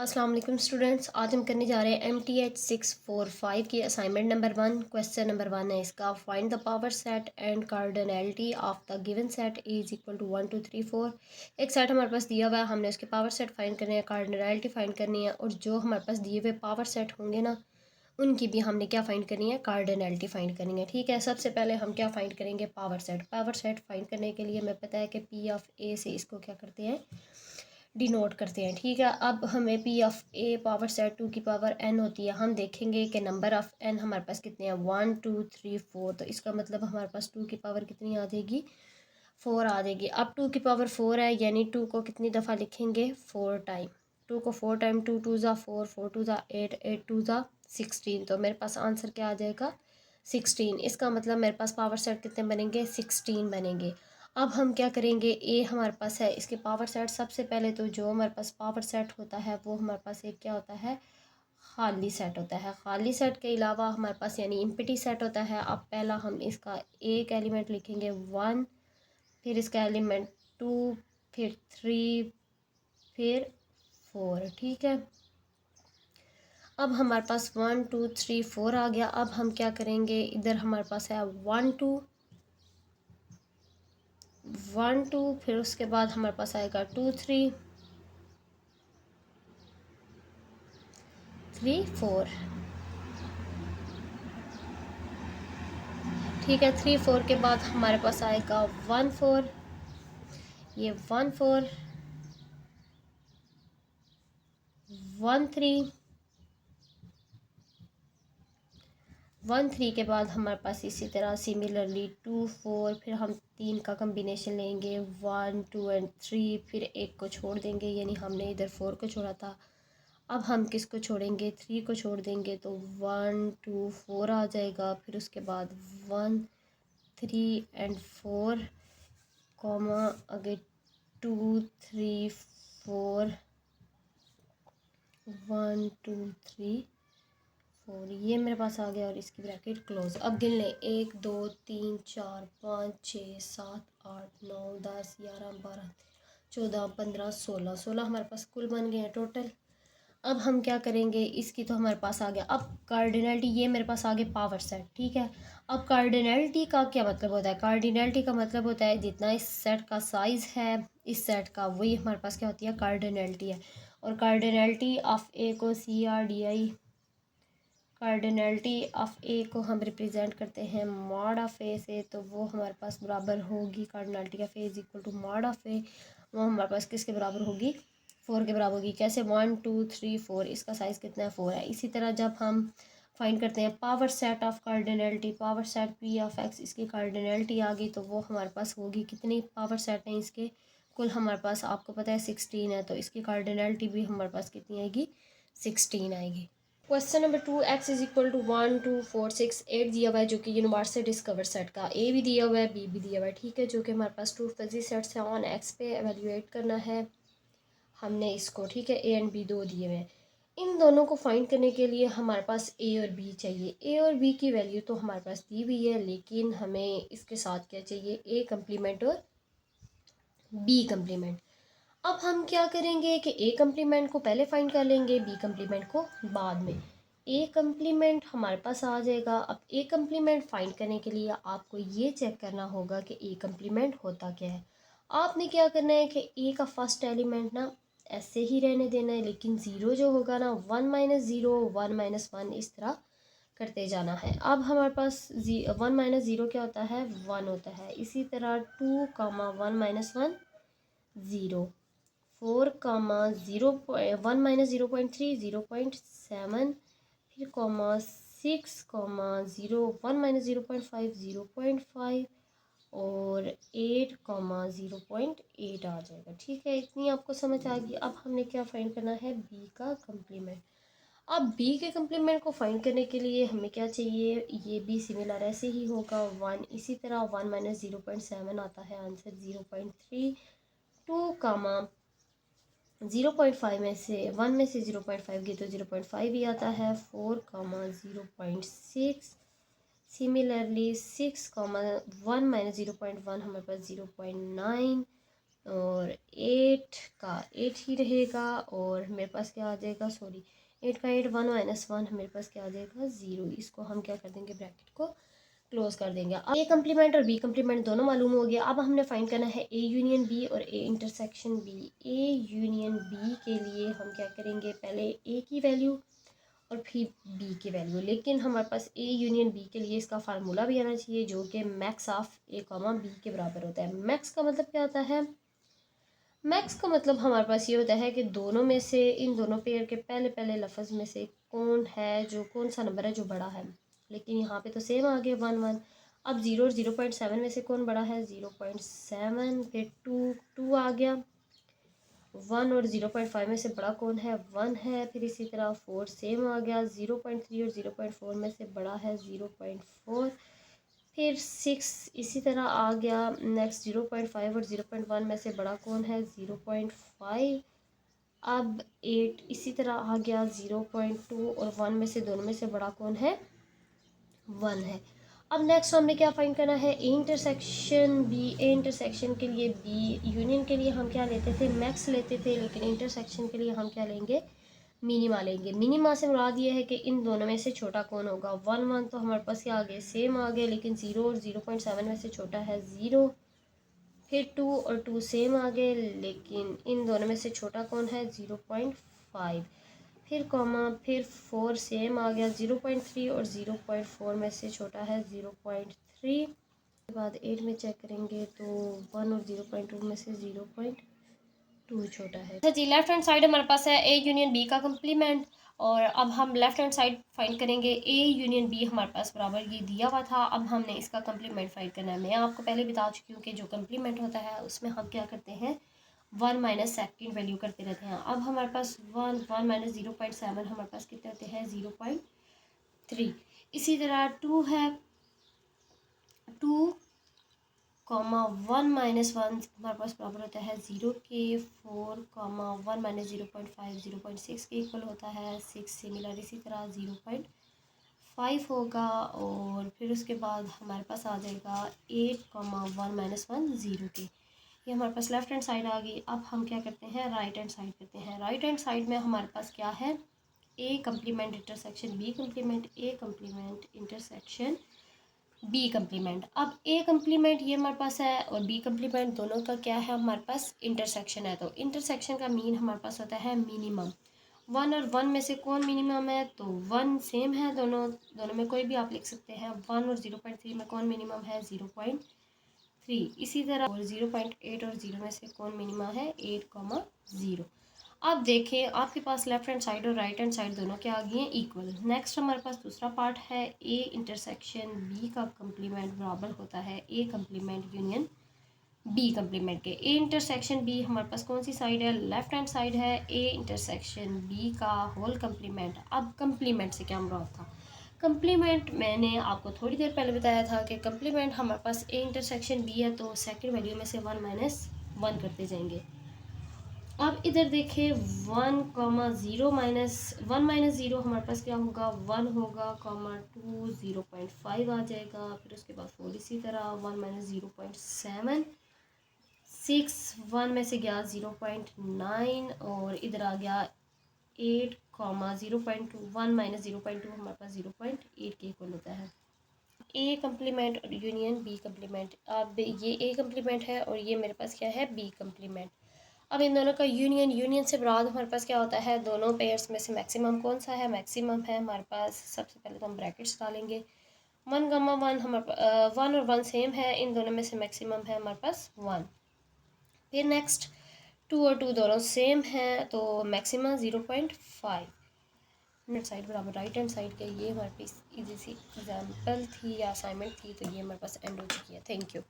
अस्सलाम वालेकुम स्टूडेंट्स। आज हम करने जा रहे हैं MTH 645 की असाइनमेंट नंबर 1। क्वेश्चन नंबर 1 है इसका, find the power set and cardinality of the given set is equal to 1 2 3 4। एक सेट हमारे पास दिया हुआ है, हमने उसके पावर सेट फाइंड करने हैं, कार्डिनैलिटी फाइंड करनी है, और जो हमारे पास दिए हुए पावर सेट होंगे ना उनकी भी हमने क्या फाइंड करनी है, कार्डिनैलिटी फाइंड करनी है। ठीक है, सबसे पहले हम क्या फाइंड करेंगे, power set. Power set find करने के लिए हमें पता है कि P ऑफ A से इसको क्या करते हैं, डिनोट करते हैं। ठीक है, अब हमें P of A power set 2 की पावर n होती है। हम देखेंगे कि नंबर ऑफ़ n हमारे पास कितने हैं, 1 2 3 4। तो इसका मतलब हमारे पास 2 की पावर कितनी आ जाएगी, 4 आ जाएगी। अब 2 की पावर 4 है, यानी 2 को कितनी दफ़ा लिखेंगे, 4 टाइम। 2 को 4 टाइम, 2 2 ज़ा 4, 4 2 ज़ा 8, 8 2 ज़ा 16। तो मेरे पास आंसर क्या आ जाएगा, 16। इसका मतलब मेरे पास पावर सेट कितने बनेंगे, 16 बनेंगे। अब हम क्या करेंगे, ए हमारे पास है, इसके पावर सेट सबसे पहले तो जो हमारे पास पावर सेट होता है वो हमारे पास एक क्या होता है, खाली सेट होता है। खाली सेट के अलावा हमारे पास यानी एम्प्टी सेट होता है। अब पहला हम इसका एक एलिमेंट लिखेंगे 1, फिर इसका एलिमेंट 2, फिर 3, फिर 4। ठीक है, अब हमारे पास 1 2 3 4 आ गया। अब हम क्या करेंगे, इधर हमारे पास है 1 2 1 2, फिर उसके बाद हमारे पास आएगा 2 3 3 4। ठीक है, 3 4 के बाद हमारे पास आएगा 1 4, ये 1 4 1 3 1 3 के बाद हमारे पास इसी तरह सिमिलरली 2 4, फिर हम 3 का कम्बिनेशन लेंगे 1 2 एंड 3, फिर एक को छोड़ देंगे, यानी हमने इधर 4 को छोड़ा था। अब हम किसको छोड़ेंगे, 3 को छोड़ देंगे, तो 1 2 4 आ जाएगा। फिर उसके बाद 1 3 एंड 4 कॉमा आगे 2 3 4 1 2 3 4, ये मेरे पास आ गया और इसकी ब्रैकेट क्लोज। अब गिन लें, 1 2 3 4 5 6 7 8 9 10 11 12 14 15 16 16 हमारे पास कुल बन गए हैं टोटल। अब हम क्या करेंगे, इसकी तो हमारे पास आ गया। अब कार्डिनैलिटी, ये मेरे पास आ गया पावर सेट। ठीक है, अब कार्डिनैलिटी का क्या मतलब होता है, कार्डिनैलिटी का मतलब होता है जितना इस सेट का साइज़ है इस सेट का, वही हमारे पास क्या होती है, कार्डिनैलिटी है। और कार्डिनैलिटी ऑफ ए को CRDI, कार्डिनैलिटी ऑफ ए को हम रिप्रेजेंट करते हैं मॉड ऑफ ए से, तो वो हमारे पास बराबर होगी, cardinality of A is equal to mod of A, वो हमारे पास किसके बराबर होगी, 4 के बराबर होगी। कैसे, 1 2 3 4, इसका साइज़ कितना है, 4 है। इसी तरह जब हम फाइंड करते हैं power set of cardinality, power set P of X, इसकी कार्डिनैलिटी आ गई, तो वो हमारे पास होगी, कितनी पावर सेट हैं इसके, कुल हमारे पास आपको पता है 16 है, तो इसकी कार्डिनैलिटी भी हमारे पास कितनी आएगी, 16 आएगी। Question number 2, x is equal to 1 2 4 6 8 दिया हुआ है, जो कि यूनिवर्स से डिस्कवर सेट का ए भी दिया हुआ है, बी भी दिया हुआ है। ठीक है, जो कि हमारे पास टू फजी सेट्स हैं, ऑन एक्स पे एवेल्यूएट करना है हमने इसको। ठीक है, ए एंड बी दो दिए हुए हैं, इन दोनों को फाइंड करने के लिए हमारे पास ए और बी चाहिए। ए और बी की वैल्यू तो हमारे पास दी हुई है, लेकिन हमें इसके साथ क्या चाहिए, ए कम्प्लीमेंट और बी कम्प्लीमेंट। अब हम क्या करेंगे कि ए कम्प्लीमेंट को पहले फाइंड कर लेंगे, बी कम्प्लीमेंट को बाद में। ए कम्प्लीमेंट हमारे पास आ जाएगा। अब ए कम्प्लीमेंट फाइंड करने के लिए आपको ये चेक करना होगा कि ए कम्प्लीमेंट होता क्या है। आपने क्या करना है कि ए का फर्स्ट एलिमेंट ना ऐसे ही रहने देना है, लेकिन ज़ीरो जो होगा ना, 1 माइनस ज़ीरो 1 माइनस 1 इस तरह करते जाना है। अब हमारे पास 1 माइनस ज़ीरो क्या होता है, 1 होता है। इसी तरह 2 कामा 1 माइनस 1 ज़ीरो, 4 कामा 1 माइनस 0.3 0.7, फिर कॉमा 6 कॉमा 1 माइनस 0.5 0.5, और 8 कॉमा 0.8 आ जाएगा। ठीक है, इतनी आपको समझ आ गई। अब हमने क्या फाइंड करना है, बी का कम्प्लीमेंट। अब बी के कम्प्लीमेंट को फाइंड करने के लिए हमें क्या चाहिए, ये भी सिमिलर ऐसे ही होगा 1। इसी तरह 1 माइनस 0.7 आता है आंसर 0.3, 2 कामा 0.5 में से 1 में से 0.5 गई तो 0.5 ही आता है, 4 कामा 0.6, सिमिलरली 6 कामा 1 माइनस 0.1 हमारे पास 0.9, और 8 का 8 ही रहेगा और मेरे पास क्या आ जाएगा, सॉरी 8 का 8 1 माइनस 1 मेरे पास क्या आ जाएगा 0। इसको हम क्या कर देंगे, ब्रैकेट को क्लोज कर देंगे। अब ए कम्प्लीमेंट और बी कम्प्लीमेंट दोनों मालूम हो गया। अब हमने फाइंड करना है ए यूनियन बी और A intersection B. A union B के लिए हम क्या करेंगे, पहले ए की वैल्यू और फिर बी की वैल्यू। लेकिन हमारे पास ए यूनियन बी के लिए इसका फार्मूला भी आना चाहिए जो कि max of A comma B के बराबर होता है। मैक्स का मतलब क्या होता है, मैक्स का मतलब हमारे पास ये होता है कि दोनों में से, इन दोनों पेयर के पहले पहले लफ्ज़ में से कौन है जो, कौन सा नंबर है जो बड़ा है। लेकिन यहाँ पे तो सेम आ गया 1 1। अब 0 और 0.7 में से कौन बड़ा है, 0.7। फिर 2 आ गया। 1 और 0.5 में से बड़ा कौन है, 1 है। फिर इसी तरह 4 सेम आ गया। 0.3 और 0.4 में से बड़ा है 0.4। फिर 6 इसी तरह आ गया। नेक्स्ट 0.5 और 0.1 में से बड़ा कौन है, 0.5। अब 8 इसी तरह आ गया। 0.2 और 1 में से, दोनों में से बड़ा कौन है, 1 है। अब नेक्स्ट हमने क्या फाइंड करना है, A intersection B. A intersection के लिए, बी यूनियन के लिए हम क्या लेते थे, मैक्स लेते थे। लेकिन इंटरसेक्शन के लिए हम क्या लेंगे, मिनिमा लेंगे। मिनिमा से मुराद ये है कि इन दोनों में से छोटा कौन होगा। 1 1 तो हमारे पास क्या आ गए, सेम आ गए। लेकिन 0 और 0.7 में से छोटा है 0। फिर 2 और 2 सेम आ गए। लेकिन इन दोनों में से छोटा कौन है, 0.5। फिर कॉमा, फिर 4 सेम आ गया। 0.3 और 0.4 में से छोटा है 0.3। उसके बाद 8 में चेक करेंगे तो 1 और 0.2 में से 0.2 छोटा है। अच्छा जी, लेफ्ट हैंड साइड हमारे पास है ए यूनियन बी का कम्प्लीमेंट। और अब हम लेफ्ट हैंड साइड फाइंड करेंगे। ए यूनियन बी हमारे पास बराबर ये दिया हुआ था। अब हमने इसका कम्प्लीमेंट फाइंड करना है। मैं आपको पहले बता चुकी हूँ कि जो कम्प्लीमेंट होता है उसमें हम क्या करते हैं, 1 माइनस सेकेंड वैल्यू करते रहते हैं। अब हमारे पास 1 माइनस 0.7 हमारे पास कितने होते हैं, 0.3। इसी तरह 2 है, 2 1 माइनस 1 हमारे पास बराबर होता है 0 के। 4 1 माइनस 0.5 0.6 के इक्वल होता है। 6 सिमिलर इसी तरह 0.5 होगा। और फिर उसके बाद हमारे पास आ जाएगा 8 1 माइनस 1 0 के। ये हमारे पास लेफ्ट हैंड साइड आ गई। अब हम क्या करते हैं, राइट हैंड साइड करते हैं। राइट हैंड साइड में हमारे पास क्या है, A complement intersection B complement, A complement intersection B complement. अब ए कम्प्लीमेंट ये हमारे पास है और बी कम्प्लीमेंट, दोनों का क्या है, हमारे पास इंटरसेक्शन है। तो इंटरसेक्शन का मीन हमारे पास होता है मिनिमम। 1 और 1 में से कौन मिनिमम है, तो 1 सेम है। दोनों दोनों में कोई भी आप लिख सकते हैं। 1 और 0.3 में कौन मिनिमम है, 0.3। इसी तरह और 0.8 और 0 में से कौन मिनिमम है, 8 0। अब देखें आपके पास लेफ्ट हैंड साइड और राइट हैंड साइड दोनों क्या आ गई हैं, इक्वल। नेक्स्ट हमारे पास दूसरा पार्ट है, ए इंटरसेक्शन बी का कम्प्लीमेंट बराबर होता है A complement union B complement के। ए इंटरसेक्शन बी हमारे पास कौन सी साइड है, लेफ्ट हैंड साइड है। ए इंटरसेक्शन बी का होल कम्प्लीमेंट। अब कम्प्लीमेंट से क्या मुराद था, कम्प्लीमेंट मैंने आपको थोड़ी देर पहले बताया था कि कम्प्लीमेंट हमारे पास ए इंटरसेक्शन बी है तो सेकंड वैल्यू में से 1 माइनस 1 करते जाएंगे। अब इधर देखें 1 0 माइनस 1 माइनस 0 हमारे पास क्या होगा, 1 होगा, 2 0.5 आ जाएगा। फिर उसके बाद 4 इसी तरह 1 माइनस 0.7 6 1 में से गया 0.9 और इधर आ गया 8 0.2 1 माइनस 0.2 हमारे पास 0.8 के इक्वल होता है। ए कम्प्लीमेंट और यूनियन बी कम्प्लीमेंट। अब ये ए कम्प्लीमेंट है और ये मेरे पास क्या है, बी कम्प्लीमेंट। अब इन दोनों का यूनियन, यूनियन से मुराद हमारे पास क्या होता है, दोनों पेयर्स में से मैक्सिमम कौन सा है, मैक्सिमम है हमारे पास। सबसे पहले तो हम ब्रैकेट्स डालेंगे। 1 हमारे 1 और 1 सेम है, इन दोनों में से मैक्सिमम है हमारे पास 1। फिर नेक्स्ट 2 और 2 दोनों सेम है तो मैक्सिमम 0.5। लेफ्ट साइड बराबर राइट हैंड साइड के। ये हमारे पास इजी सी एग्जाम्पल थी या असाइनमेंट थी, तो ये हमारे पास एंड हो चुकी है। Thank you.